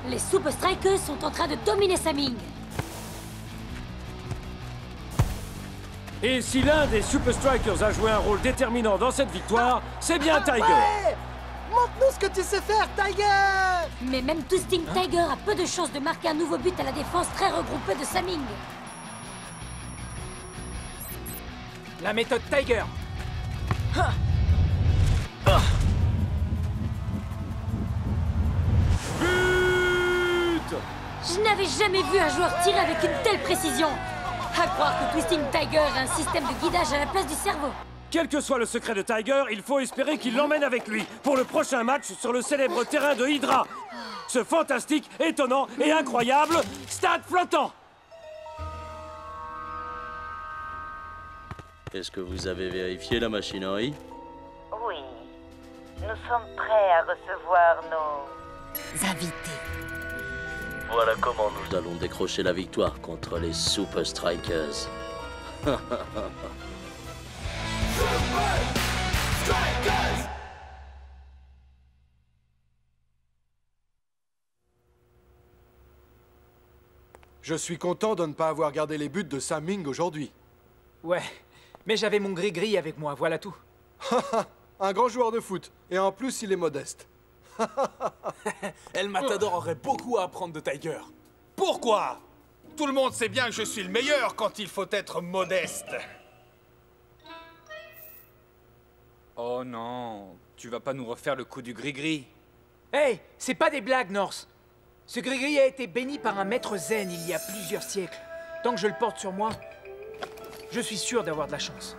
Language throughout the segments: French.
Les Super Strikers sont en train de dominer Saming. Et si l'un des Super Strikers a joué un rôle déterminant dans cette victoire, c'est bien Tiger. Ouais, montre-nous ce que tu sais faire, Tiger! Mais même Twisting Tiger a peu de chances de marquer un nouveau but à la défense très regroupée de Saming. La méthode Tiger. But! Je n'avais jamais vu un joueur tirer avec une telle précision. À croire que Twisting Tiger a un système de guidage à la place du cerveau. Quel que soit le secret de Tiger, il faut espérer qu'il l'emmène avec lui pour le prochain match sur le célèbre terrain de Hydra. Ce fantastique, étonnant et incroyable stade flottant. Est-ce que vous avez vérifié la machinerie? Oui. Nous sommes prêts à recevoir nos Invités. Voilà comment nous allons décrocher la victoire contre les Super Strikers. Je suis content de ne pas avoir gardé les buts de Saming aujourd'hui. Ouais, mais j'avais mon gris-gris avec moi, voilà tout. Un grand joueur de foot. Et en plus, il est modeste. El Matador aurait beaucoup à apprendre de Tiger. Pourquoi? Tout le monde sait bien que je suis le meilleur quand il faut être modeste. Oh non, tu vas pas nous refaire le coup du gris-gris. Hey, c'est pas des blagues, Norse. Ce gris-gris a été béni par un maître zen il y a plusieurs siècles. Tant que je le porte sur moi, je suis sûr d'avoir de la chance.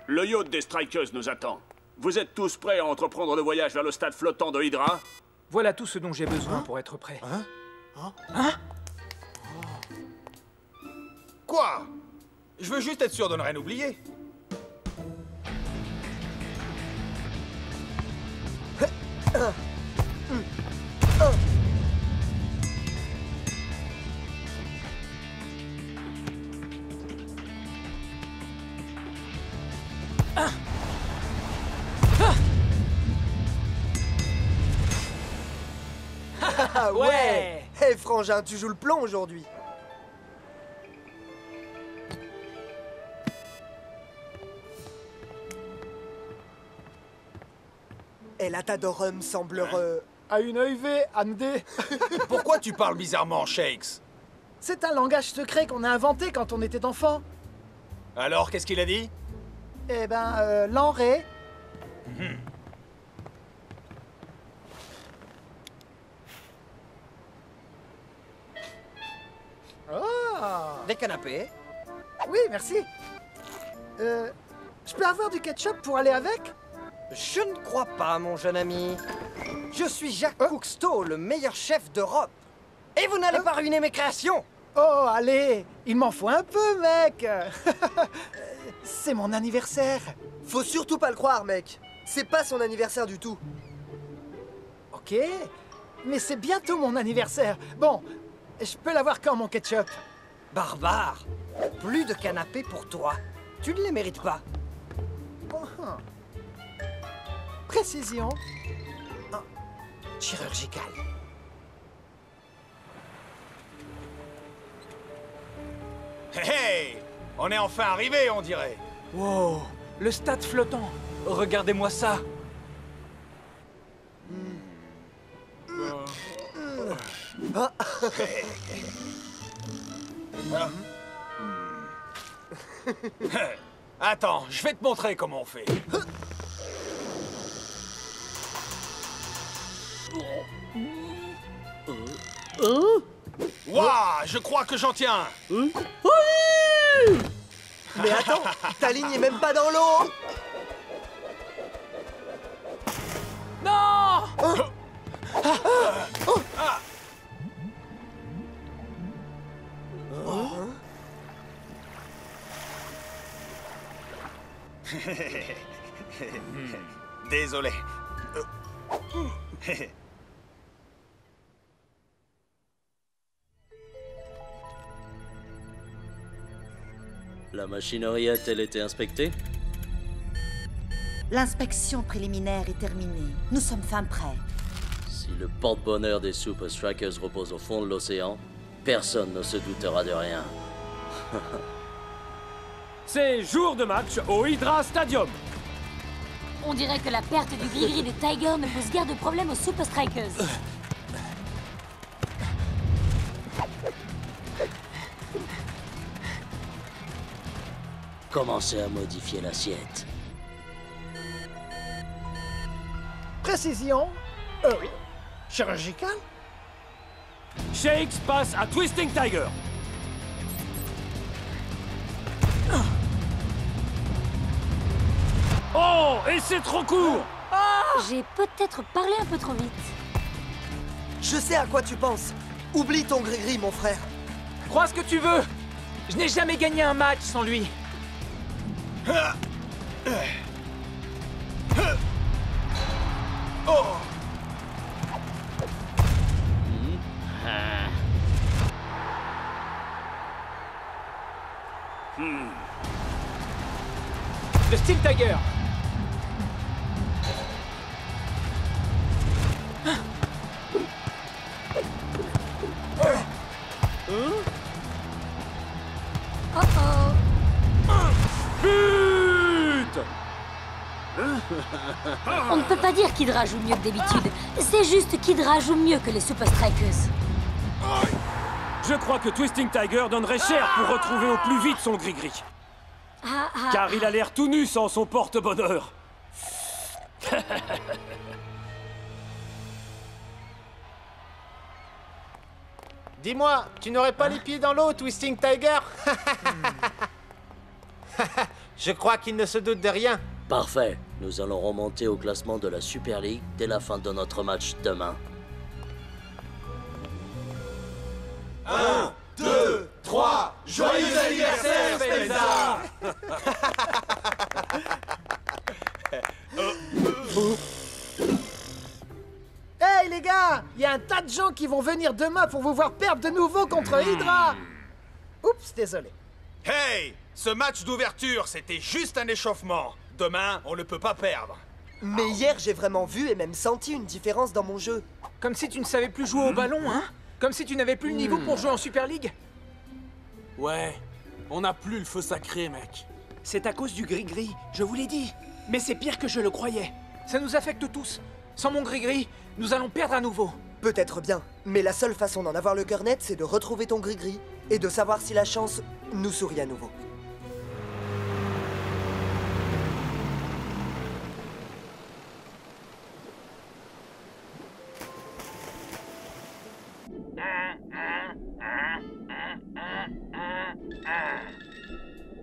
Le yacht des Strikers nous attend. Vous êtes tous prêts à entreprendre le voyage vers le stade flottant de Hydra? Voilà tout ce dont j'ai besoin pour être prêt. Quoi? Je veux juste être sûr de ne rien oublier. Ah ouais! Hé frangin, tu joues le plomb aujourd'hui. Et la Tadorum semble À une EIV, Andy. Pourquoi tu parles bizarrement, Shakes? C'est un langage secret qu'on a inventé quand on était enfant. Alors, qu'est-ce qu'il a dit? Eh ben, l'enré. Oh! Des canapés. Oui, merci. Je peux avoir du ketchup pour aller avec? Je ne crois pas, mon jeune ami. Je suis Jacques Cousteau, le meilleur chef d'Europe. Et vous n'allez pas ruiner mes créations. Oh, allez, il m'en faut un peu, mec. C'est mon anniversaire. Faut surtout pas le croire, mec. C'est pas son anniversaire du tout. Ok, mais c'est bientôt mon anniversaire. Bon, je peux l'avoir quand, mon ketchup? Barbare. Plus de canapés pour toi. Tu ne les mérites pas. Précision. Chirurgical. Hé hé! On est enfin arrivé, on dirait. Wow, le stade flottant. Regardez-moi ça. Attends, je vais te montrer comment on fait. Waouh, je crois que j'en tiens un. Mais attends, ta ligne est même pas dans l'eau. Non! Désolé. La machinerie a-t-elle été inspectée? L'inspection préliminaire est terminée. Nous sommes fin prêts. Si le porte-bonheur des Super Strikers repose au fond de l'océan, personne ne se doutera de rien. C'est jour de match au Hydra Stadium. On dirait que la perte du gris-gris de Tiger ne pose guère de problème aux Super Strikers. Commencez à modifier l'assiette. Précision. Chirurgicale. Shakes passe à Twisting Tiger. Oh, et c'est trop court. J'ai peut-être parlé un peu trop vite. Je sais à quoi tu penses. Oublie ton gris-gris, mon frère. Crois ce que tu veux. Je n'ai jamais gagné un match sans lui. Le Steel Tiger. But! On ne peut pas dire qu'Hydra joue mieux que d'habitude. C'est juste qu'Hydra joue mieux que les Super Strikers. Je crois que Twisting Tiger donnerait cher pour retrouver au plus vite son gris-gris. Car il a l'air tout nu sans son porte-bonheur. Dis-moi, tu n'aurais pas les pieds dans l'eau, Twisting Tiger? Je crois qu'il ne se doute de rien. Parfait. Nous allons remonter au classement de la Super League dès la fin de notre match demain. 1, 2, 3, joyeux anniversaire, Spencer! Hey les gars, il y a un tas de gens qui vont venir demain pour vous voir perdre de nouveau contre Hydra. Oups, désolé. Hey! Ce match d'ouverture, c'était juste un échauffement. Demain, on ne peut pas perdre. Mais hier, j'ai vraiment vu et même senti une différence dans mon jeu. Comme si tu ne savais plus jouer au ballon, hein? Comme si tu n'avais plus le niveau pour jouer en Super League. Ouais, on n'a plus le feu sacré, mec. C'est à cause du gris-gris, je vous l'ai dit. Mais c'est pire que je le croyais. Ça nous affecte tous. Sans mon gris-gris, nous allons perdre à nouveau. Peut-être bien, mais la seule façon d'en avoir le cœur net, c'est de retrouver ton gris-gris et de savoir si la chance nous sourit à nouveau.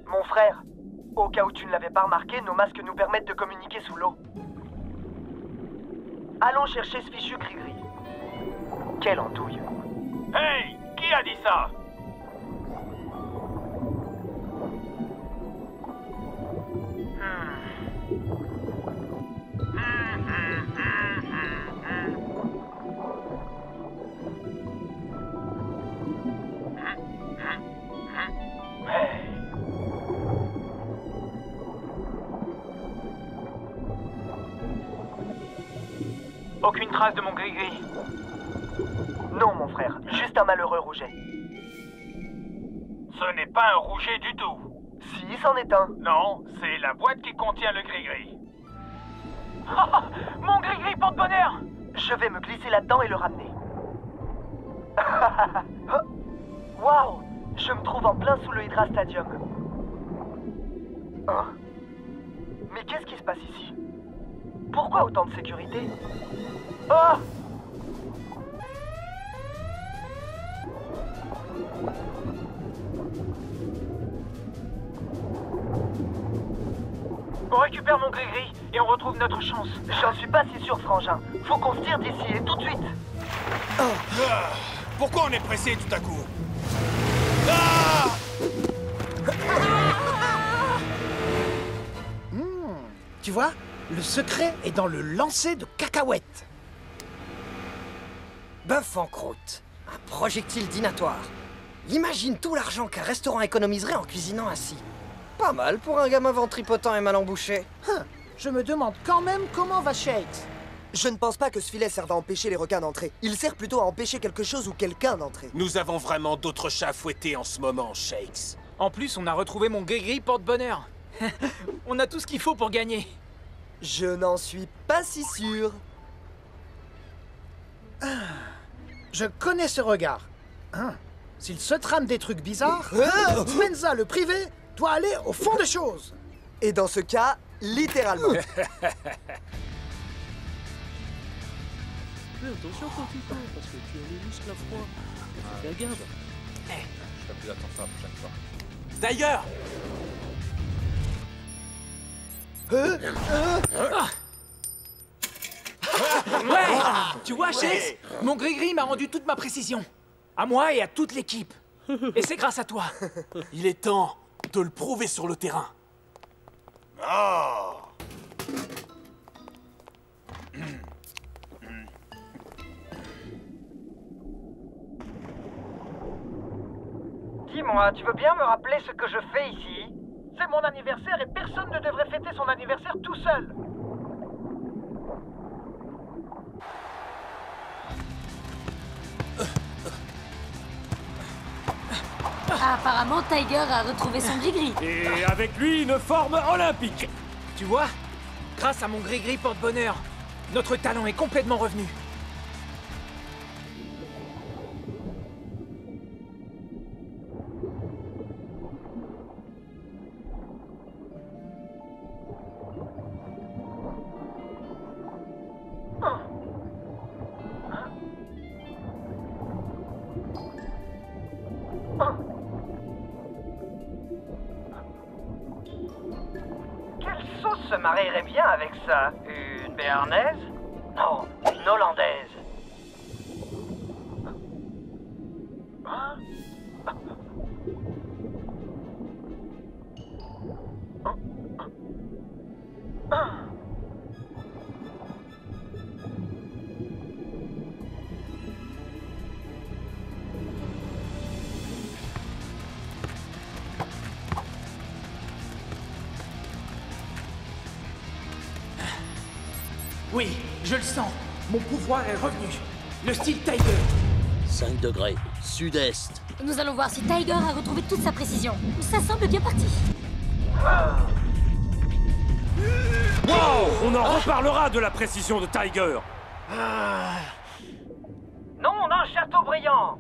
Mon frère, au cas où tu ne l'avais pas remarqué, nos masques nous permettent de communiquer sous l'eau. Allons chercher ce fichu gris-gris. Quelle andouille. Hey! Qui a dit ça? Aucune trace de mon gris-gris. Non, mon frère, juste un malheureux rouget. Ce n'est pas un rouget du tout. Si, c'en est un. Non, c'est la boîte qui contient le gris-gris. Mon gris-gris porte-bonheur! Je vais me glisser là-dedans et le ramener. Waouh! Je me trouve en plein sous le Hydra Stadium. Hein? Mais qu'est-ce qui se passe ici? Pourquoi autant de sécurité? Oh! On récupère mon gris-gris et on retrouve notre chance. J'en suis pas si sûr, frangin. Faut qu'on se tire d'ici et tout de suite. Pourquoi on est pressé tout à coup? Ah! Tu vois, le secret est dans le lancer de cacahuètes. Bœuf en croûte. Un projectile dînatoire. Imagine tout l'argent qu'un restaurant économiserait en cuisinant ainsi. Pas mal pour un gamin ventripotent et mal embouché. Je me demande quand même comment va Shakes. Je ne pense pas que ce filet serve à empêcher les requins d'entrer. Il sert plutôt à empêcher quelque chose ou quelqu'un d'entrer. Nous avons vraiment d'autres chats à fouetter en ce moment, Shakes. En plus, on a retrouvé mon gris-gris porte-bonheur. On a tout ce qu'il faut pour gagner. Je n'en suis pas si sûr. Je connais ce regard. Hein? S'il se trame des trucs bizarres, Menza, le privé, doit aller au fond des choses. Et dans ce cas, littéralement. Fais attention quand tu cours, parce que tu as les muscles à froid. Fais gaffe. Je ferai plus attention la prochaine fois. Tiger! Ouais! Tu vois, Shakes, mon gris-gris m'a rendu toute ma précision. À moi et à toute l'équipe. Et c'est grâce à toi. Il est temps de le prouver sur le terrain. Oh! Dis-moi, tu veux bien me rappeler ce que je fais ici? C'est mon anniversaire et personne ne devrait fêter son anniversaire tout seul. Apparemment, Tiger a retrouvé son gris-gris. Et avec lui, une forme olympique. Tu vois, grâce à mon gris-gris porte-bonheur, notre talent est complètement revenu. Quelle sauce se marierait bien avec ça? Une béarnaise? Non, une hollandaise. Hein? Oui, je le sens. Mon pouvoir est revenu. Le style Tiger. 5 degrés, sud-est. Nous allons voir si Tiger a retrouvé toute sa précision. Ça semble bien parti. Wow! On en reparlera de la précision de Tiger. Non, on a un château brillant.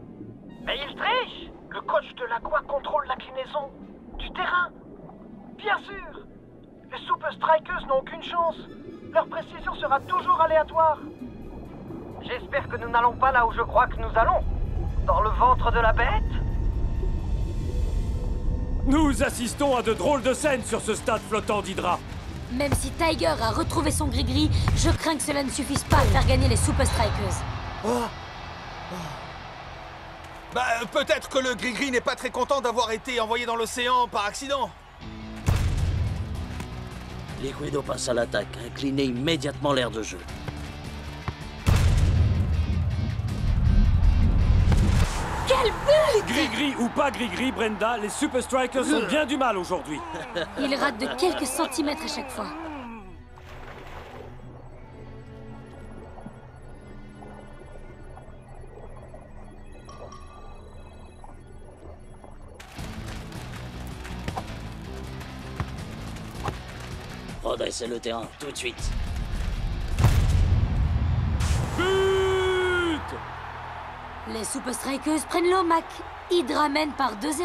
Mais il triche. Le coach de l'Aqua contrôle l'inclinaison du terrain. Bien sûr. Les Super Strikers n'ont aucune chance. Leur précision sera toujours aléatoire. J'espère que nous n'allons pas là où je crois que nous allons. Dans le ventre de la bête. Nous assistons à de drôles de scènes sur ce stade flottant d'Hydra. Même si Tiger a retrouvé son gris-gris, je crains que cela ne suffise pas à faire gagner les Super Strikers. Bah, peut-être que le gris-gris n'est pas très content d'avoir été envoyé dans l'océan par accident. Liquido passe à l'attaque, inclinez immédiatement l'aire de jeu. Quel but! Gris-gris ou pas gris-gris, Brenda, les Super Strikers ont bien du mal aujourd'hui. Il rate de quelques centimètres à chaque fois. Redressez le terrain, tout de suite. But! Les Super Strikers prennent l'OMAC. Hydra mène par 2-0.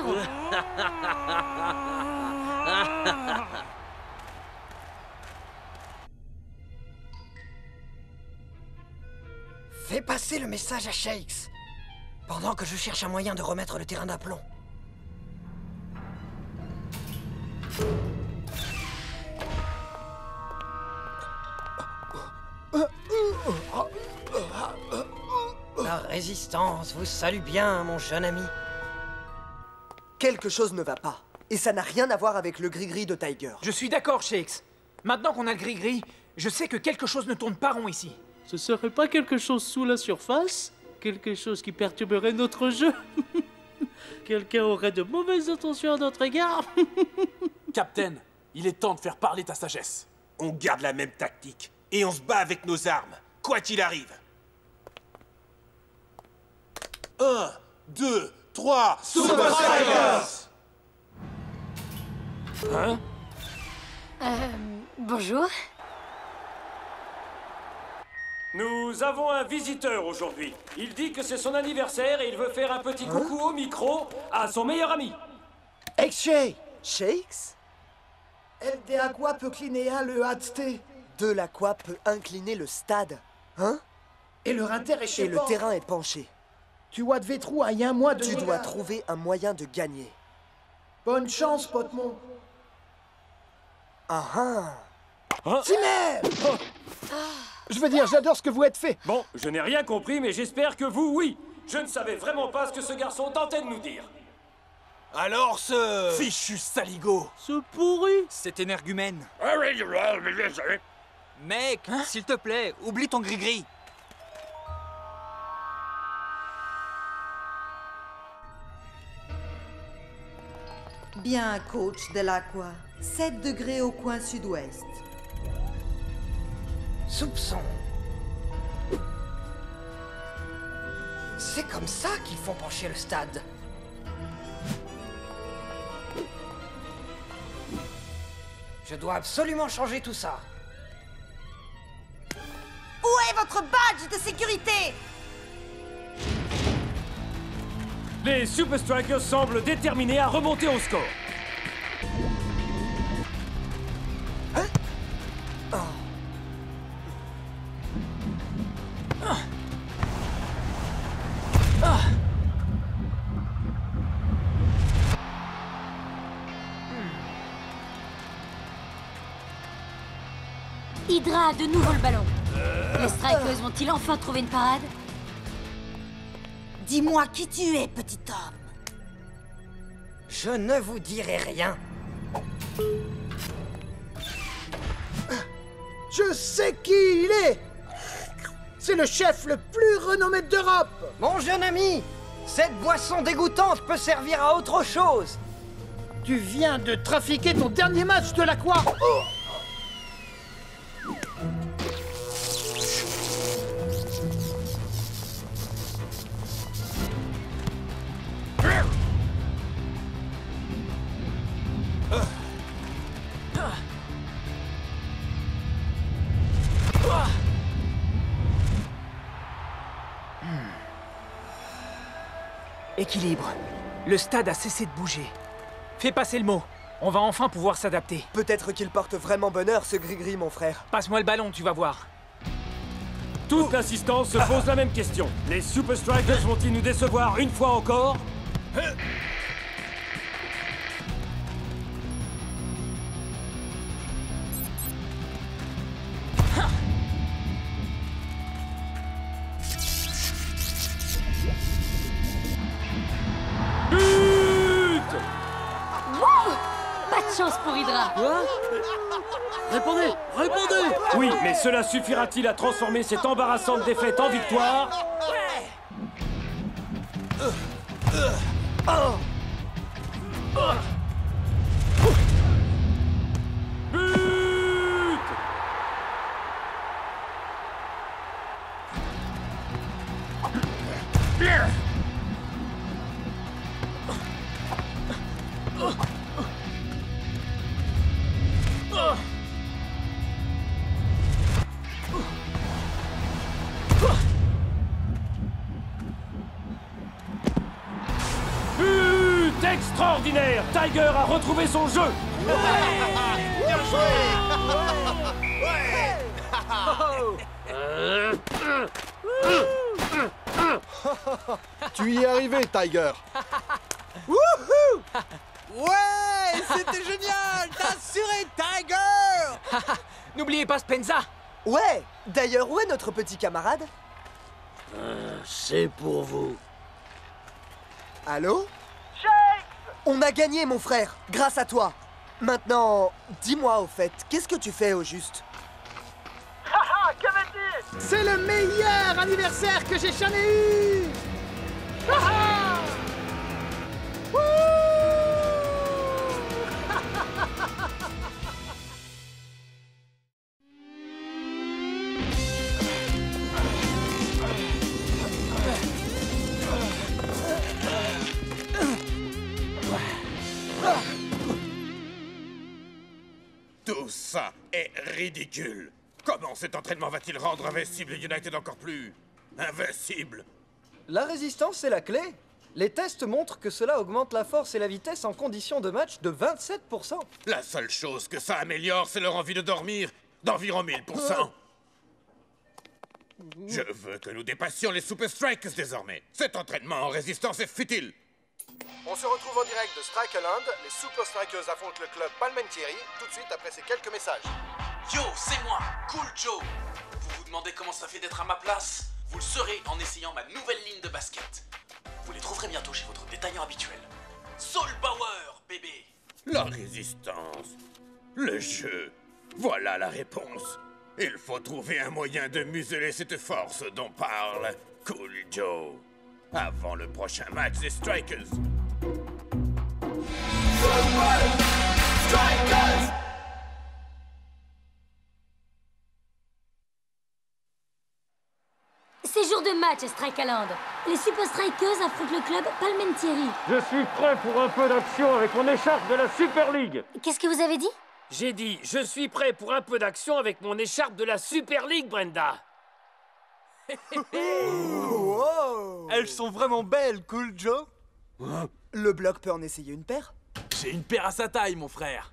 Fais passer le message à Shakes. Pendant que je cherche un moyen de remettre le terrain d'aplomb. La résistance vous salue bien, mon jeune ami. Quelque chose ne va pas. Et ça n'a rien à voir avec le gris-gris de Tiger. Je suis d'accord, Shakes. Maintenant qu'on a le gris-gris, je sais que quelque chose ne tourne pas rond ici. Ce serait pas quelque chose sous la surface? Quelque chose qui perturberait notre jeu? Quelqu'un aurait de mauvaises intentions à notre égard? Captain, il est temps de faire parler ta sagesse. On garde la même tactique et on se bat avec nos armes. quoi qu'il arrive. 1, 2, 3, Super Strikers! Hein? Bonjour. Nous avons un visiteur aujourd'hui. Il dit que c'est son anniversaire et il veut faire un petit coucou au micro à son meilleur ami. Ex-Shay! Shakes? El de agua peut cliner le HT. De l'aqua peut incliner le stade. Hein? Et le rinter est chez Et le terrain est penché. Tu vois de Vétrou à y a un mois de... Tu dois trouver un moyen de gagner. Bonne chance, Potemon. Ah ah! Timer! Je veux dire, j'adore ce que vous êtes fait. Bon, je n'ai rien compris, mais j'espère que vous, oui. Je ne savais vraiment pas ce que ce garçon tentait de nous dire. Alors ce... fichu saligo. Ce pourri. C'est énergumène. Mec, s'il te plaît, oublie ton gris-gris. Bien, coach Delacroix. 7 degrés au coin sud-ouest. Soupçon. C'est comme ça qu'ils font pencher le stade. Je dois absolument changer tout ça. Où est votre badge de sécurité? Les Super Strikers semblent déterminés à remonter au score. Hydra a de nouveau le ballon. Les Strikers vont-ils enfin trouver une parade? Dis-moi qui tu es, petit homme. Je ne vous dirai rien. Je sais qui il est. C'est le chef le plus renommé d'Europe. Mon jeune ami, cette boisson dégoûtante peut servir à autre chose. Tu viens de trafiquer ton dernier match de l'Aqua. Oh. Équilibre. Le stade a cessé de bouger. Fais passer le mot. On va enfin pouvoir s'adapter. Peut-être qu'il porte vraiment bonheur, ce gris-gris, mon frère. Passe-moi le ballon, tu vas voir. Toute l'assistance se pose la même question. Les Super Strikers vont-ils nous décevoir une fois encore? Pas de chance pour Hydra. Quoi? Répondez! Répondez! Oui, mais cela suffira-t-il à transformer cette embarrassante défaite en victoire? But! But extraordinaire! Tiger a retrouvé son jeu! Bien joué! Tu y es arrivé, Tiger. Wouhou! Ouais, c'était génial! T'as assuré, Tiger! N'oubliez pas Spenza! Ouais! D'ailleurs, où est notre petit camarade? C'est pour vous. Allô? Shakes! On a gagné, mon frère, grâce à toi. Maintenant, dis-moi au fait, qu'est-ce que tu fais au juste? Haha, que veux-tu? C'est le meilleur anniversaire que j'ai jamais eu. Ah. Ça est ridicule. Comment cet entraînement va-t-il rendre invincible United encore plus invincible? La résistance est la clé. Les tests montrent que cela augmente la force et la vitesse en conditions de match de 27%. La seule chose que ça améliore, c'est leur envie de dormir d'environ 1000%. Je veux que nous dépassions les Super Strikers désormais. Cet entraînement en résistance est futile. On se retrouve en direct de Strikeland. Les Super Strikers affrontent le club Palmentieri tout de suite après ces quelques messages. Yo, c'est moi, Cool Joe. Vous vous demandez comment ça fait d'être à ma place? Vous le saurez en essayant ma nouvelle ligne de basket. Vous les trouverez bientôt chez votre détaillant habituel. Soul Power, bébé. La résistance. Le jeu. Voilà la réponse. Il faut trouver un moyen de museler cette force dont parle Cool Joe. Avant le prochain match des Strikers. Strikers! C'est jour de match à Strikeland. Les Super Strikers affrontent le club Palmentieri. Je suis prêt pour un peu d'action avec mon écharpe de la Super League. Qu'est-ce que vous avez dit? J'ai dit, je suis prêt pour un peu d'action avec mon écharpe de la Super League, Brenda. Wow. Elles sont vraiment belles, Cool Joe. Le bloc peut en essayer une paire? J'ai une paire à sa taille, mon frère.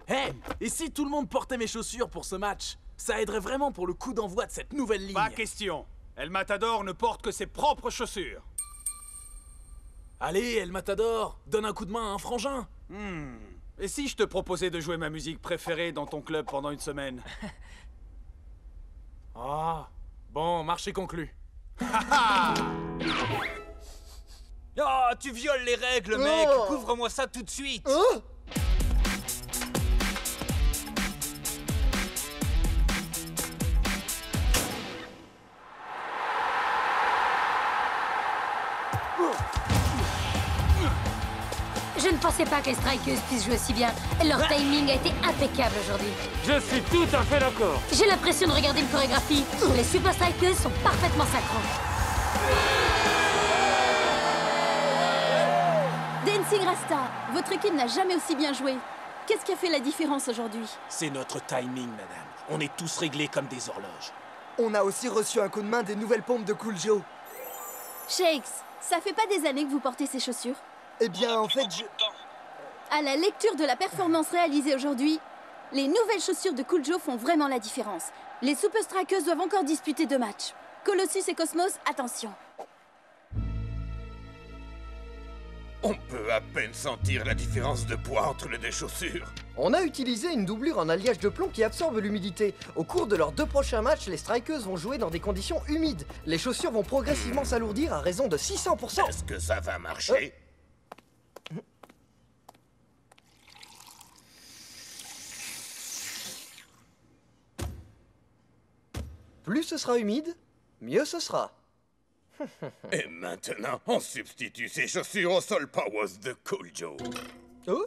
Hey, et si tout le monde portait mes chaussures pour ce match? Ça aiderait vraiment pour le coup d'envoi de cette nouvelle ligne. Pas question. El Matador ne porte que ses propres chaussures. Allez, El Matador, donne un coup de main à un frangin. Et si je te proposais de jouer ma musique préférée dans ton club pendant une semaine? Ah, bon, marché conclu. Oh, tu violes les règles, mec. Couvre-moi ça tout de suite. Je ne pensais pas que les Strikers puissent jouer aussi bien. Leur timing a été impeccable aujourd'hui. Je suis tout à fait d'accord. J'ai l'impression de regarder une chorégraphie où les Super Strikers sont parfaitement synchro. Dancing Rasta, votre équipe n'a jamais aussi bien joué. Qu'est-ce qui a fait la différence aujourd'hui? C'est notre timing, madame. On est tous réglés comme des horloges. On a aussi reçu un coup de main des nouvelles pompes de Cool Joe. Shakes, ça fait pas des années que vous portez ces chaussures? Eh bien, en fait, À la lecture de la performance réalisée aujourd'hui, les nouvelles chaussures de Cool Joe font vraiment la différence. Les Super Strikers doivent encore disputer 2 matchs. Colossus et Cosmos, attention. On peut à peine sentir la différence de poids entre les deux chaussures. On a utilisé une doublure en alliage de plomb qui absorbe l'humidité. Au cours de leurs 2 prochains matchs, les Strikers vont jouer dans des conditions humides. Les chaussures vont progressivement s'alourdir à raison de 600%. Est-ce que ça va marcher? Plus ce sera humide, mieux ce sera. Et maintenant, on substitue ces chaussures au Soul Powers de Cool Joe. Oh?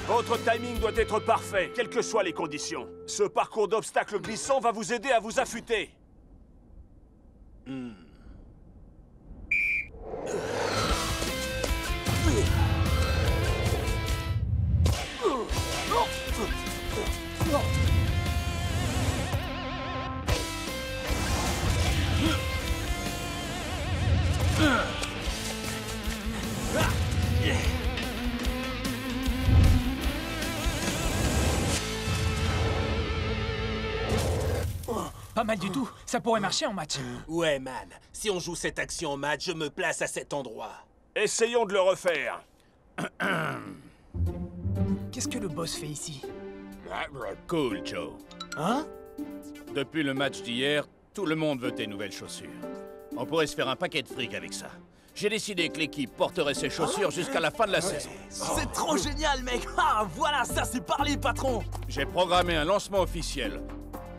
Votre timing doit être parfait, quelles que soient les conditions. Ce parcours d'obstacles glissants va vous aider à vous affûter. Pas mal du tout, ça pourrait marcher en match. Ouais, man. Si on joue cette action en match, je me place à cet endroit. Essayons de le refaire. Qu'est-ce que le boss fait ici? Cool, Joe. Hein? Depuis le match d'hier, tout le monde veut tes nouvelles chaussures. On pourrait se faire un paquet de fric avec ça. J'ai décidé que l'équipe porterait ses chaussures jusqu'à la fin de la saison. C'est trop génial, mec! Ah, voilà, ça c'est parlé, patron! J'ai programmé un lancement officiel.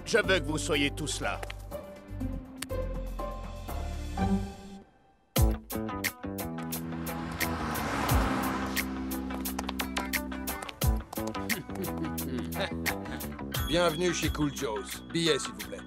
Je veux que vous soyez tous là. Bienvenue chez Cool Joe's. Billet, s'il vous plaît.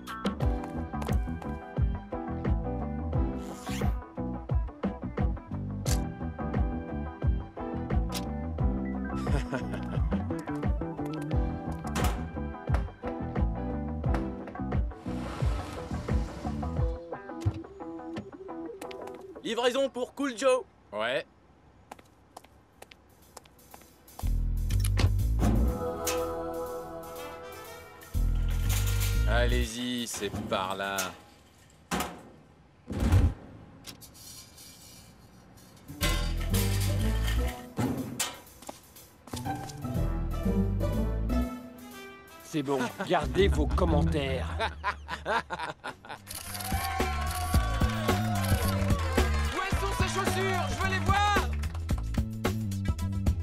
Livraison pour Cool Joe. Ouais. Allez-y, c'est par là. C'est bon, gardez vos commentaires. Où sont ces chaussures? Je veux les voir.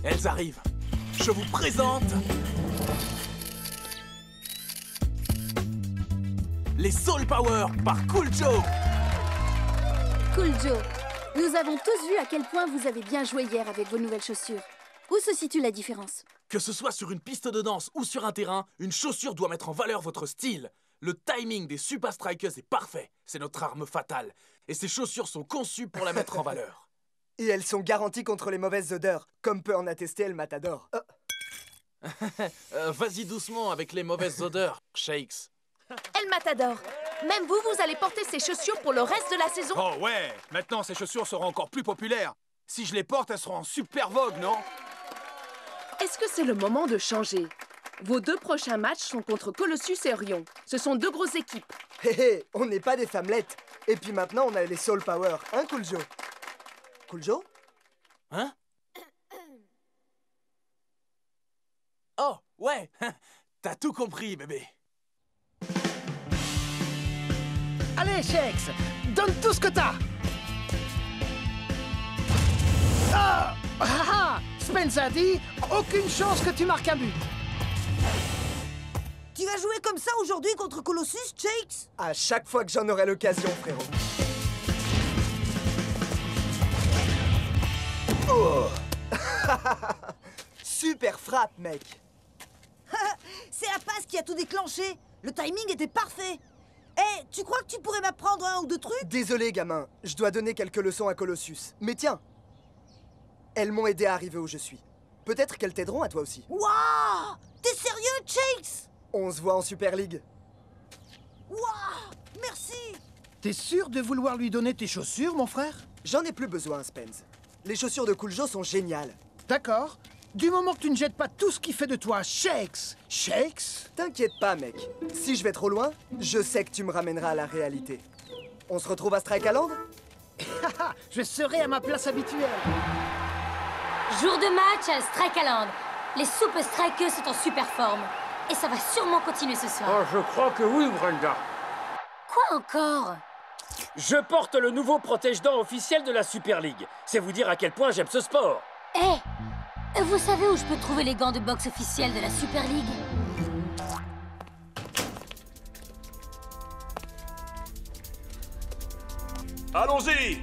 Elles arrivent. Je vous présente... les Soul Power par Cool Joe. Cool Joe, nous avons tous vu à quel point vous avez bien joué hier avec vos nouvelles chaussures. Où se situe la différence? Que ce soit sur une piste de danse ou sur un terrain, une chaussure doit mettre en valeur votre style. Le timing des Super Strikers est parfait. C'est notre arme fatale. Et ces chaussures sont conçues pour la mettre en valeur. Et elles sont garanties contre les mauvaises odeurs, comme peut en attester El Matador. Vas-y doucement avec les mauvaises odeurs, Shakes. El Matador, même vous, vous allez porter ces chaussures pour le reste de la saison? Oh ouais, maintenant ces chaussures seront encore plus populaires. Si je les porte, elles seront en super vogue, non? Est-ce que c'est le moment de changer? Vos 2 prochains matchs sont contre Colossus et Orion. Ce sont 2 grosses équipes. Hé hé, on n'est pas des femmelettes. Et puis maintenant, on a les Soul Power, hein, Cool Joe? Cool Joe? Hein? Oh, ouais. T'as tout compris, bébé. Allez, Shakes, donne tout ce que t'as. Ah, ah, ah, Spence a dit, aucune chance que tu marques un but. Tu vas jouer comme ça aujourd'hui contre Colossus, Shakes? À chaque fois que j'en aurai l'occasion, frérot. Oh. Super frappe, mec. C'est la passe qui a tout déclenché. Le timing était parfait. Eh, tu crois que tu pourrais m'apprendre 1 ou 2 trucs? Désolé, gamin. Je dois donner quelques leçons à Colossus. Mais tiens, elles m'ont aidé à arriver où je suis. Peut-être qu'elles t'aideront à toi aussi. Waouh! T'es sérieux, Shakes? On se voit en Super League. Waouh! Merci! T'es sûr de vouloir lui donner tes chaussures, mon frère? J'en ai plus besoin, Spence. Les chaussures de Cool Joe sont géniales. D'accord. Du moment que tu ne jettes pas tout ce qui fait de toi Shakes. Shakes? T'inquiète pas, mec. Si je vais trop loin, je sais que tu me ramèneras à la réalité. On se retrouve à Strike Island? Je serai à ma place habituelle. Jour de match à Strike Island. Les Super Strikers sont en super forme. Et ça va sûrement continuer ce soir. Oh, je crois que oui, Brenda. Quoi encore? Je porte le nouveau protège-dents officiel de la Super League. C'est vous dire à quel point j'aime ce sport. Eh, vous savez où je peux trouver les gants de boxe officiels de la Super League? Allons-y!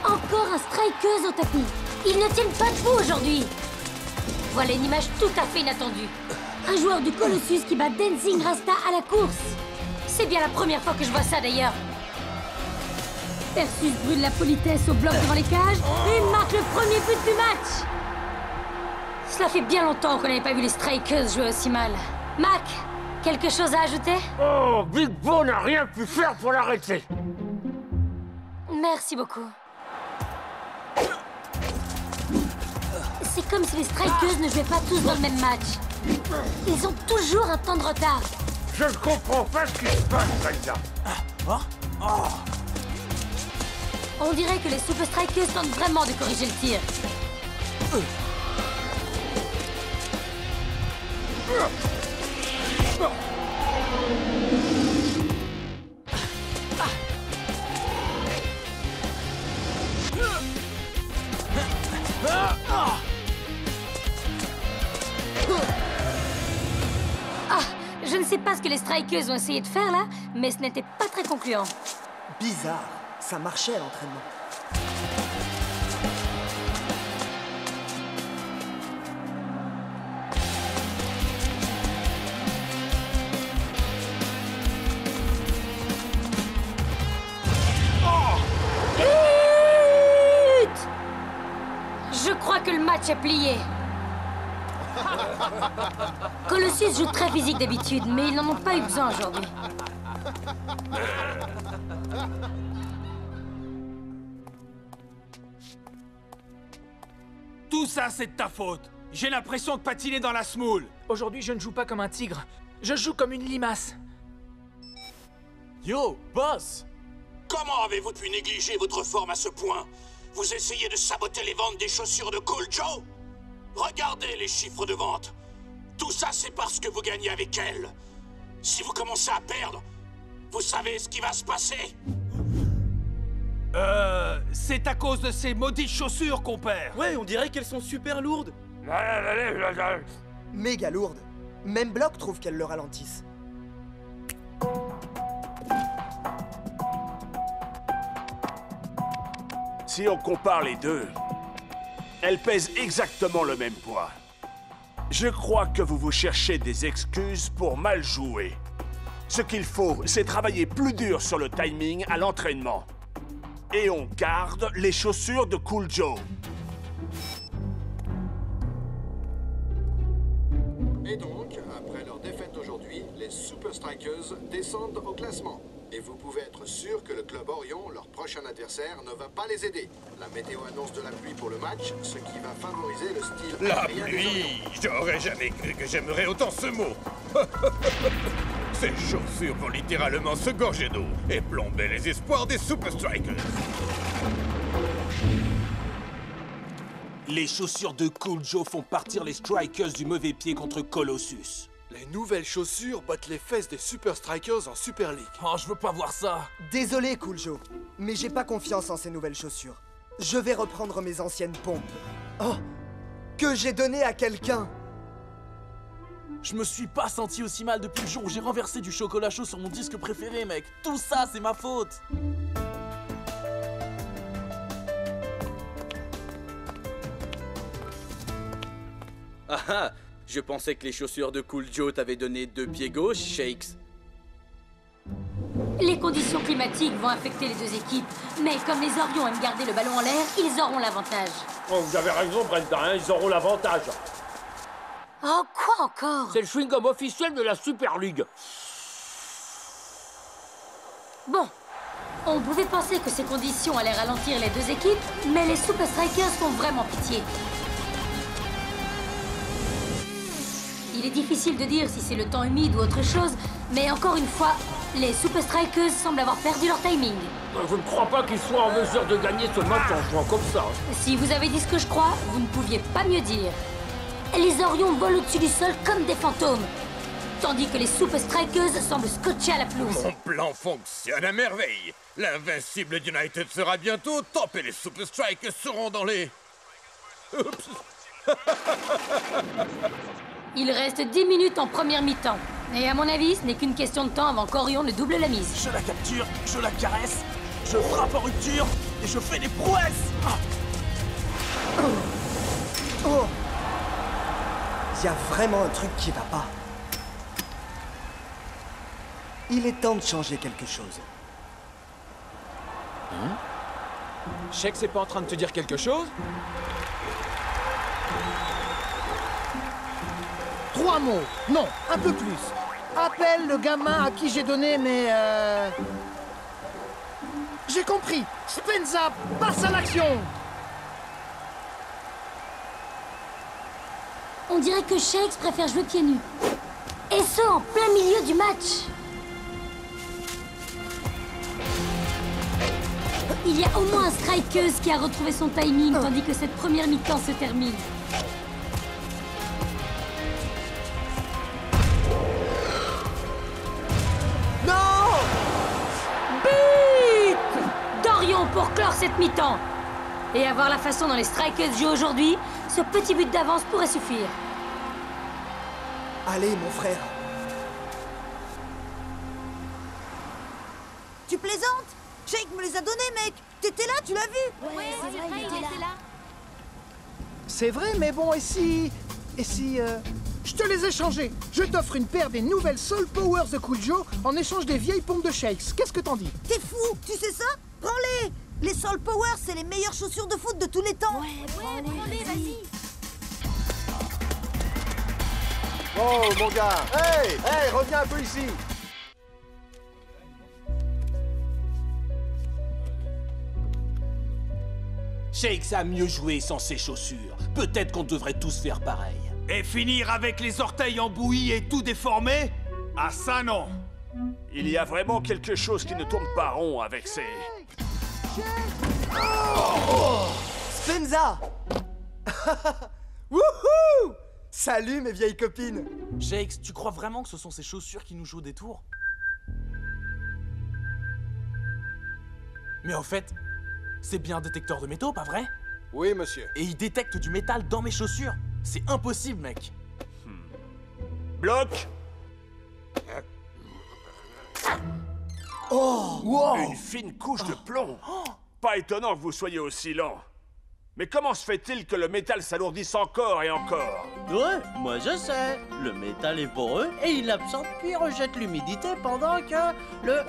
Encore un strikeuse au tapis. Ils ne tiennent pas debout aujourd'hui. Voilà une image tout à fait inattendue. Un joueur du Colossus qui bat Dancing Rasta à la course. C'est bien la première fois que je vois ça d'ailleurs. Persus brûle la politesse au bloc devant les cages et marque le premier but du match. Cela fait bien longtemps qu'on n'avait pas vu les strikers jouer aussi mal. Mac, quelque chose à ajouter? Oh, Big Bo n'a rien pu faire pour l'arrêter. Merci beaucoup. C'est comme si les strikers ne jouaient pas tous dans le même match. Ils ont toujours un temps de retard. Je ne comprends pas ce qui se passe, Brenda. On dirait que les Super Strikers tentent vraiment de corriger le tir. sais pas ce que les Strikers ont essayé de faire là, mais ce n'était pas très concluant. Bizarre, ça marchait à l'entraînement. Je crois que le match est plié. Colossus joue très physique d'habitude, mais ils n'en ont pas eu besoin aujourd'hui. Tout ça, c'est de ta faute. J'ai l'impression de patiner dans la smoule. Aujourd'hui, je ne joue pas comme un tigre. Je joue comme une limace. Yo, boss! Comment avez-vous pu négliger votre forme à ce point? Vous essayez de saboter les ventes des chaussures de Cool Joe? Regardez les chiffres de vente. Tout ça, c'est parce que vous gagnez avec elle. Si vous commencez à perdre, vous savez ce qui va se passer? C'est à cause de ces maudites chaussures qu'on perd. Ouais, on dirait qu'elles sont super lourdes. Méga lourde. Même Block trouve qu'elles le ralentissent. Si on compare les deux, elles pèsent exactement le même poids. Je crois que vous vous cherchez des excuses pour mal jouer. Ce qu'il faut, c'est travailler plus dur sur le timing à l'entraînement. Et on garde les chaussures de Cool Joe. Et donc, après leur défaite d'aujourd'hui, les Super Strikers descendent au classement. Et vous pouvez être sûr que le club Orion, leur prochain adversaire, ne va pas les aider. La météo annonce de la pluie pour le match, ce qui va favoriser le style... La pluie! J'aurais jamais cru que j'aimerais autant ce mot. Ces chaussures vont littéralement se gorger d'eau et plomber les espoirs des Super Strikers. Les chaussures de Cool Joe font partir les Strikers du mauvais pied contre Colossus. Les nouvelles chaussures battent les fesses des Super Strikers en Super League. Oh, je veux pas voir ça. Désolé, Cool Joe, mais j'ai pas confiance en ces nouvelles chaussures. Je vais reprendre mes anciennes pompes. Oh, que j'ai donné à quelqu'un. Je me suis pas senti aussi mal depuis le jour où j'ai renversé du chocolat chaud sur mon disque préféré, mec. Tout ça, c'est ma faute. Ah ah! Je pensais que les chaussures de Cool Joe t'avaient donné 2 pieds gauche, Shakes. Les conditions climatiques vont affecter les deux équipes, mais comme les Orions aiment garder le ballon en l'air, ils auront l'avantage. Oh, vous avez raison, Brenda, hein, ils auront l'avantage. Oh, quoi encore? C'est le chewing-gum officiel de la Super League. Bon, on pouvait penser que ces conditions allaient ralentir les deux équipes, mais les Super Strikers font vraiment pitié. Il est difficile de dire si c'est le temps humide ou autre chose, mais encore une fois, les Super Strikers semblent avoir perdu leur timing. Je ne crois pas qu'ils soient en mesure de gagner ce match en jouant comme ça. Si vous avez dit ce que je crois, vous ne pouviez pas mieux dire. Les Orions volent au-dessus du sol comme des fantômes, tandis que les Super Strikers semblent scotchés à la pelouse. Mon plan fonctionne à merveille. L'invincible United sera bientôt au top et les Super Strikers seront dans les... Oups. Il reste 10 minutes en première mi-temps. Et à mon avis, ce n'est qu'une question de temps avant qu'Orion ne double la mise. Je la capture, je la caresse, je frappe en rupture et je fais des prouesses. Oh! Il y a vraiment un truc qui va pas. Il est temps de changer quelque chose. Shake, c'est pas en train de te dire quelque chose? 3 mots. Non, un peu plus. Appelle le gamin à qui j'ai donné mes... J'ai compris. Spenza, passe à l'action. On dirait que Shakes préfère jouer pieds nus. Et ce, en plein milieu du match. Il y a au moins un Strikers qui a retrouvé son timing, tandis que cette première mi-temps se termine. Non! But d'Orion pour clore cette mi-temps. Et à voir la façon dont les Strikers jouent aujourd'hui, ce petit but d'avance pourrait suffire. Allez, mon frère. Tu plaisantes? Shake me les a donnés, mec. T'étais là, tu l'as vu? Ouais, c'est vrai, il était là. C'est vrai, mais bon, et si... Je te les ai changés. Je t'offre une paire des nouvelles Soul Powers de Cool Joe en échange des vieilles pompes de Shakes. Qu'est-ce que t'en dis? T'es fou? Tu sais ça? Prends-les! Les Soul Powers, c'est les meilleures chaussures de foot de tous les temps. Ouais, prends-les, vas-y. Oh, mon gars! Hey, reviens un peu ici! Shakes a mieux joué sans ses chaussures. Peut-être qu'on devrait tous faire pareil. Et finir avec les orteils embouillis et tout déformé? Ah ça non! Il y a vraiment quelque chose qui ne tourne pas rond avec ces... Spenza! Wouhou! Salut mes vieilles copines! Shakes, tu crois vraiment que ce sont ces chaussures qui nous jouent des tours? Mais en fait, c'est bien un détecteur de métaux, pas vrai? Oui, monsieur. Et il détecte du métal dans mes chaussures. C'est impossible, mec. Bloc! Oh! Wow! Une fine couche de plomb! Pas étonnant que vous soyez aussi lent. Mais comment se fait-il que le métal s'alourdisse encore et encore? Ouais, moi je sais. Le métal est poreux et il absorbe puis rejette l'humidité pendant que le...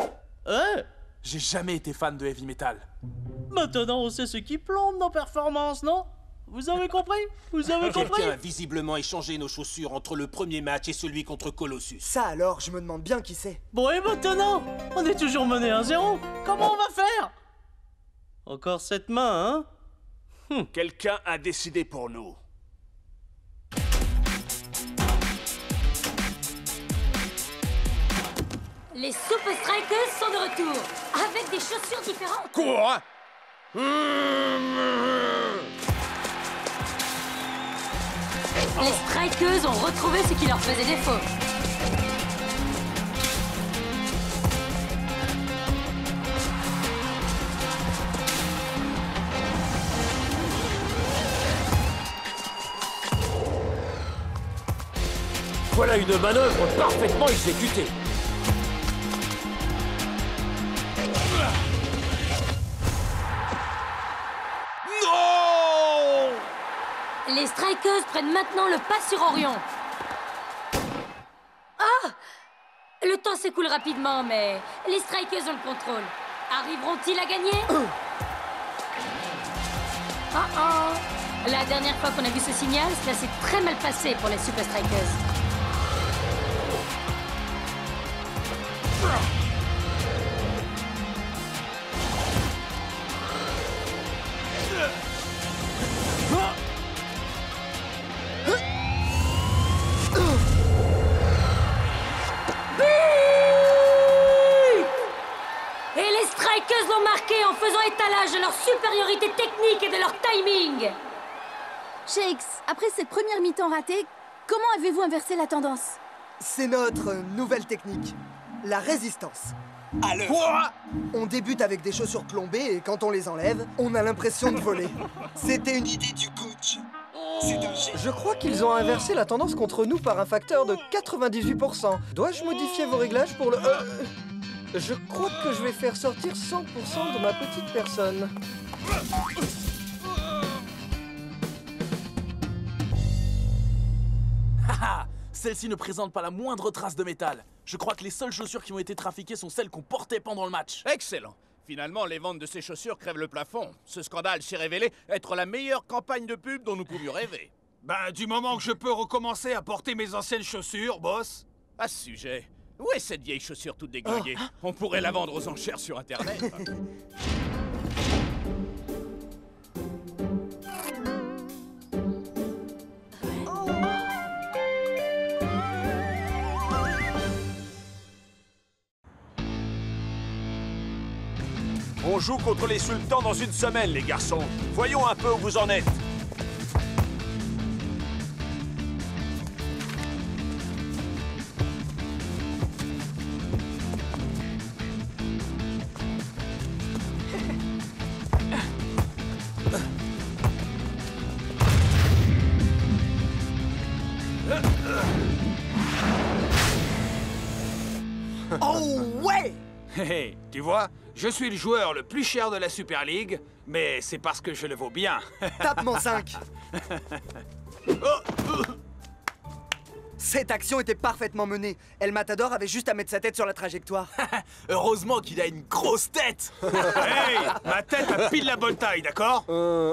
J'ai jamais été fan de heavy metal. Maintenant on sait ce qui plombe nos performances, non? Vous avez compris? Vous avez compris? Quelqu'un a visiblement échangé nos chaussures entre le premier match et celui contre Colossus. Ça alors, je me demande bien qui c'est. Bon et maintenant? On est toujours mené 1-0. Comment on va faire? Encore cette main, hein? Quelqu'un a décidé pour nous. Les Super Strikers sont de retour, avec des chaussures différentes. Quoi? Les Strikers ont retrouvé ce qui leur faisait défaut. Voilà une manœuvre parfaitement exécutée. Non! Les Strikers prennent maintenant le pas sur Orion. Ah! Le temps s'écoule rapidement, mais les Strikers ont le contrôle. Arriveront-ils à gagner? La dernière fois qu'on a vu ce signal, cela s'est très mal passé pour les Super Strikers. Et les Strikers l'ont marqué en faisant étalage de leur supériorité technique et de leur timing. Shakes, après cette première mi-temps ratée, comment avez-vous inversé la tendance? C'est notre nouvelle technique, la résistance. Alors, Quoi? On débute avec des chaussures plombées et quand on les enlève, on a l'impression de voler. C'était une idée du coach. Je crois qu'ils ont inversé la tendance contre nous par un facteur de 98%. Dois-je modifier vos réglages pour le... Je crois que je vais faire sortir 100% de ma petite personne. Haha! Celle-ci ne présente pas la moindre trace de métal. Je crois que les seules chaussures qui ont été trafiquées sont celles qu'on portait pendant le match. Excellent. Finalement, les ventes de ces chaussures crèvent le plafond. Ce scandale s'est révélé être la meilleure campagne de pub dont nous pouvions rêver. Ben, du moment que je peux recommencer à porter mes anciennes chaussures, boss. À ce sujet, où est cette vieille chaussure toute déglinguée? On pourrait la vendre aux enchères sur Internet. On joue contre les sultans dans une semaine, les garçons. Voyons un peu où vous en êtes. Oh ouais! Hé, tu vois, je suis le joueur le plus cher de la Super League, mais c'est parce que je le vaux bien. Tape mon 5. Cette action était parfaitement menée. El Matador avait juste à mettre sa tête sur la trajectoire. Heureusement qu'il a une grosse tête. Hey, ma tête a pile la bonne taille, d'accord?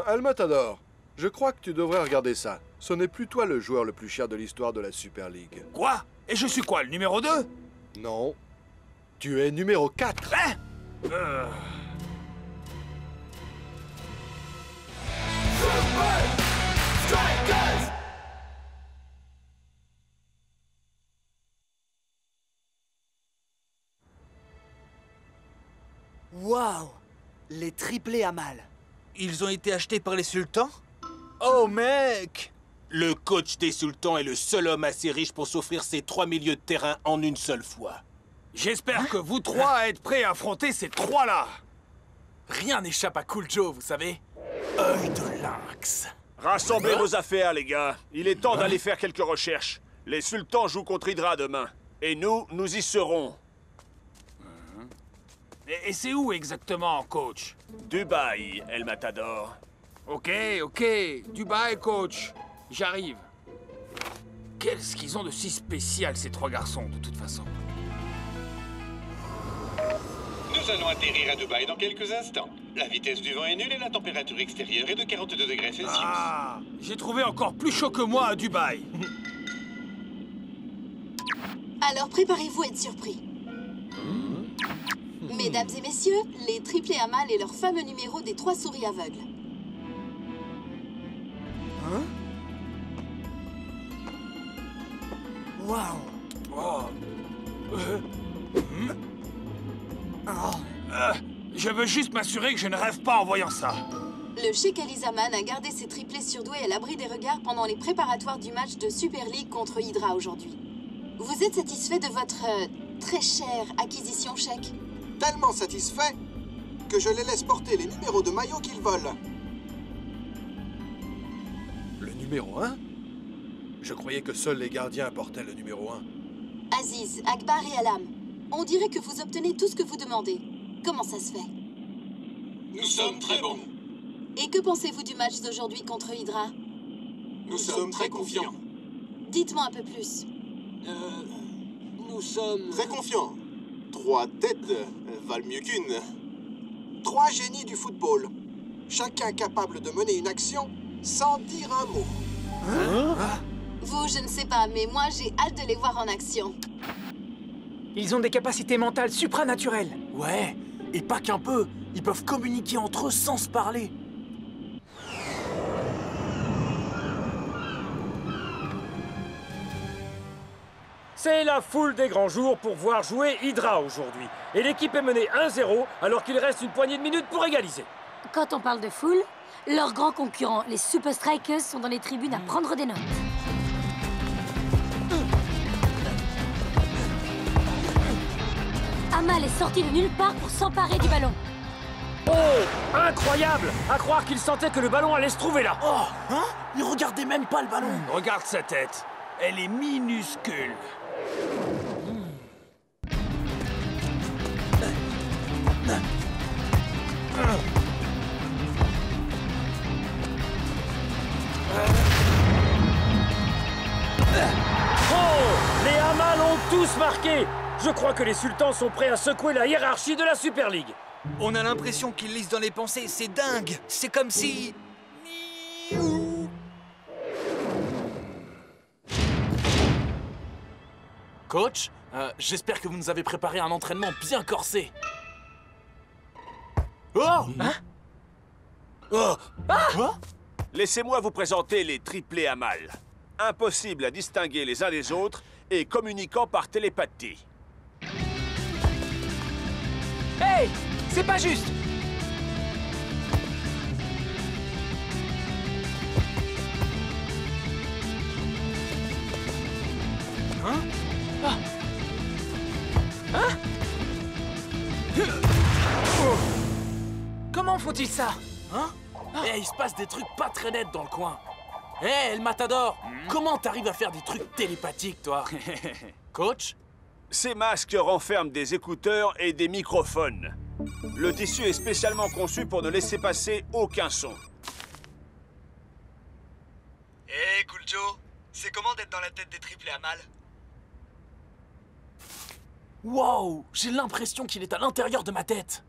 El Matador, je crois que tu devrais regarder ça. Ce n'est plus toi le joueur le plus cher de l'histoire de la Super League. Quoi? Et je suis quoi, le numéro 2? Non. Tu es numéro 4. Hein? Waouh! Les triplés à mal. Ils ont été achetés par les sultans? Oh mec! Le coach des sultans est le seul homme assez riche pour s'offrir ses 3 milieux de terrain en une seule fois. J'espère que vous trois êtes prêts à affronter ces trois-là. Rien n'échappe à Cool Joe, vous savez. Œil de lynx. Rassemblez vos affaires, les gars. Il est temps d'aller faire quelques recherches. Les sultans jouent contre Hydra demain. Et nous y serons. Et c'est où exactement, coach? Dubaï, El Matador. Ok, Dubaï, coach. J'arrive. Qu'est-ce qu'ils ont de si spécial, ces trois garçons, de toute façon? Nous allons atterrir à Dubaï dans quelques instants. La vitesse du vent est nulle et la température extérieure est de 42 degrés Celsius. Ah, j'ai trouvé encore plus chaud que moi à Dubaï. Alors préparez-vous à être surpris. Mesdames et messieurs, les triplés à mal et leur fameux numéro des 3 souris aveugles. Hein? Waouh! Je veux juste m'assurer que je ne rêve pas en voyant ça. Le Sheikh Ali Zaman a gardé ses triplés surdoués à l'abri des regards pendant les préparatoires du match de Super League contre Hydra aujourd'hui. Vous êtes satisfait de votre très chère acquisition, Sheikh? Tellement satisfait que je les laisse porter les numéros de maillot qu'ils veulent. Le numéro 1? Je croyais que seuls les gardiens portaient le numéro 1. Aziz, Akbar et Alam, on dirait que vous obtenez tout ce que vous demandez. Comment ça se fait? Nous sommes très bons. Et que pensez-vous du match d'aujourd'hui contre Hydra? Nous sommes très confiants. Dites-moi un peu plus. Nous sommes... Très confiants. 3 têtes valent mieux qu'une. 3 génies du football. Chacun capable de mener une action sans dire un mot. Vous, je ne sais pas, mais moi, j'ai hâte de les voir en action. Ils ont des capacités mentales supranaturelles. Ouais, et pas qu'un peu. Ils peuvent communiquer entre eux sans se parler. C'est la foule des grands jours pour voir jouer Hydra aujourd'hui. Et l'équipe est menée 1-0 alors qu'il reste une poignée de minutes pour égaliser. Quand on parle de foule, leurs grands concurrents, les Super Strikers, sont dans les tribunes à prendre des notes. Amal est sorti de nulle part pour s'emparer du ballon. Oh, incroyable! À croire qu'il sentait que le ballon allait se trouver là. Oh, hein? Il regardait même pas le ballon. Regarde sa tête. Elle est minuscule. Oh! Les Amal ont tous marqué! Je crois que les sultans sont prêts à secouer la hiérarchie de la Super League. On a l'impression qu'ils lisent dans les pensées, c'est dingue! C'est comme si... Coach, j'espère que vous nous avez préparé un entraînement bien corsé. Oh! Hein? Oh! Ah! Laissez-moi vous présenter les triplés Amal. Impossible à distinguer les uns des autres et communiquant par télépathie. Hey! C'est pas juste! Hein? Ah. Hein? Comment font-ils ça? Hein? Eh, il se passe des trucs pas très nets dans le coin. Eh, El Matador, comment t'arrives à faire des trucs télépathiques, toi? Coach, Ces masques renferment des écouteurs et des microphones. Le tissu est spécialement conçu pour ne laisser passer aucun son. Hé, Cool Joe, c'est comment d'être dans la tête des triplés à mal? Wow, j'ai l'impression qu'il est à l'intérieur de ma tête.